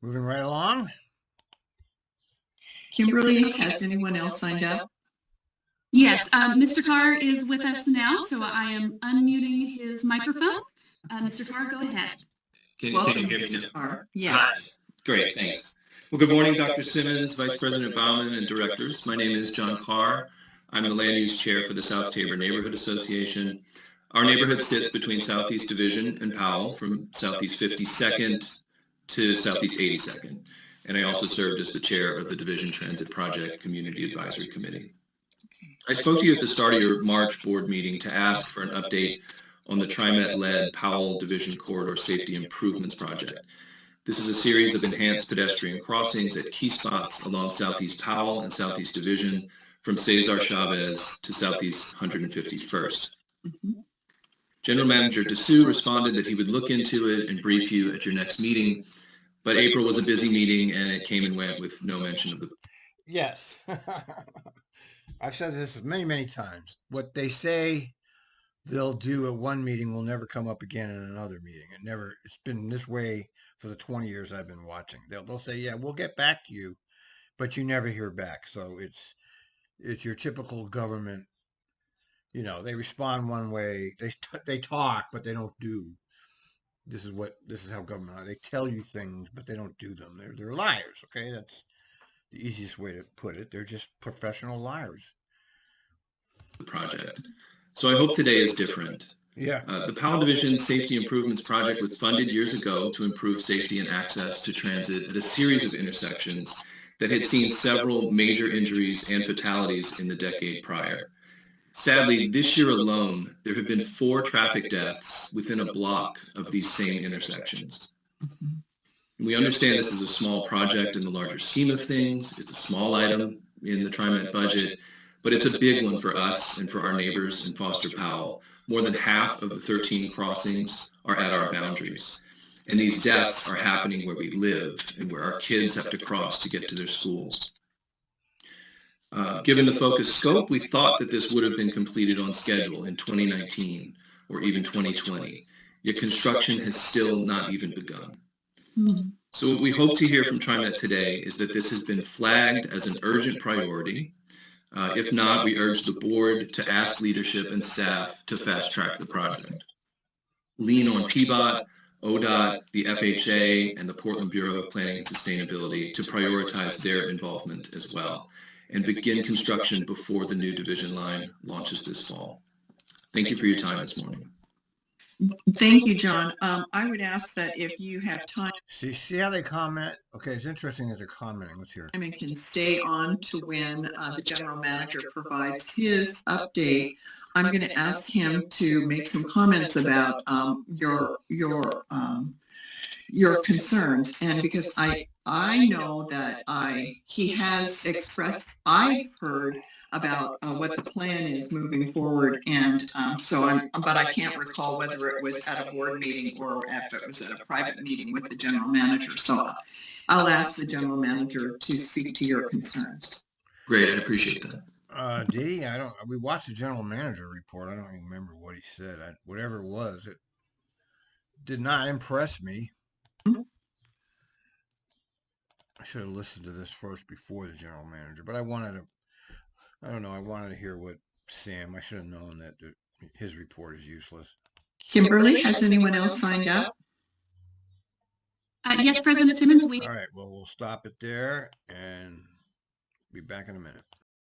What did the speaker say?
Moving right along. Kimberly, has anyone else signed up? Yes, Mr. Carr is with us now, so I am unmuting his microphone. Mr. Carr, go ahead. Can Welcome, you hear me Mr. now? Carr. Yes. Great, thanks. Well, good morning, Dr. Simmons, Vice President Bauman, and directors. My name is John Carr. I'm the Land Use Chair for the South Tabor Neighborhood Association. Our neighborhood sits between Southeast Division and Powell, from Southeast 52nd to Southeast 82nd. And I also served as the chair of the Division Transit Project Community Advisory Committee. I spoke to you at the start of your March board meeting to ask for an update on the TriMet-led Powell Division Corridor Safety Improvements Project. This is a series of enhanced pedestrian crossings at key spots along Southeast Powell and Southeast Division, from Cesar Chavez to Southeast 151st. General Manager Dessou responded that he would look into it and brief you at your next meeting, but April was a busy meeting and it came and went with no mention of the... Yes. I've said this many, many times. What they say they'll do at one meeting will never come up again in another meeting. It's been this way for the 20 years I've been watching. They'll say, yeah, we'll get back to you, but you never hear back. So it's your typical government. You know, they respond one way. They talk, but they don't do. This is how government are. They tell you things, but they don't do them. They're liars. Okay, that's the easiest way to put it. They're just professional liars. The project. So I hope today is different. Yeah. The Powell Division Safety Improvements Project was funded years ago to improve safety and access to transit at a series of intersections that had seen several major injuries and fatalities in the decade prior. Sadly, this year alone, there have been 4 traffic deaths within a block of these same intersections. We understand this is a small project in the larger scheme of things. It's a small item in the TriMet budget, but it's a big one for us and for our neighbors in Foster Powell. More than half of the 13 crossings are at our boundaries. And these deaths are happening where we live and where our kids have to cross to get to their schools. Given the focused scope, we thought that this would have been completed on schedule in 2019 or even 2020, yet construction has still not even begun. So what we hope to hear from TriMet today is that this has been flagged as an urgent priority. If not, we urge the board to ask leadership and staff to fast track the project. Lean on PBOT, ODOT, the FHA, and the Portland Bureau of Planning and Sustainability to prioritize their involvement as well, and begin construction before the new division line launches this fall. Thank you for your time this morning. Thank you, John. I would ask that if you have time. See how they comment? Okay, it's interesting that they're commenting. Let's hear it. And can stay on to when the general manager provides his update. I'm going to ask him to make some comments about your concerns, and because I know that he has expressed. I've heard about what the plan is moving forward, and but I can't recall whether it was at a board meeting or if it was at a private meeting with the general manager. So I'll ask the general manager to speak to your concerns. Great, I appreciate that. Dee, we watched the general manager report. I don't even remember what he said. Whatever it was, it did not impress me. I should have listened to this first before the general manager, but I wanted to hear what Sam. I should have known that his report is useless. Kimberly, has anyone else signed up? Yes, President Simmons. All right, well, we'll stop it there and be back in a minute.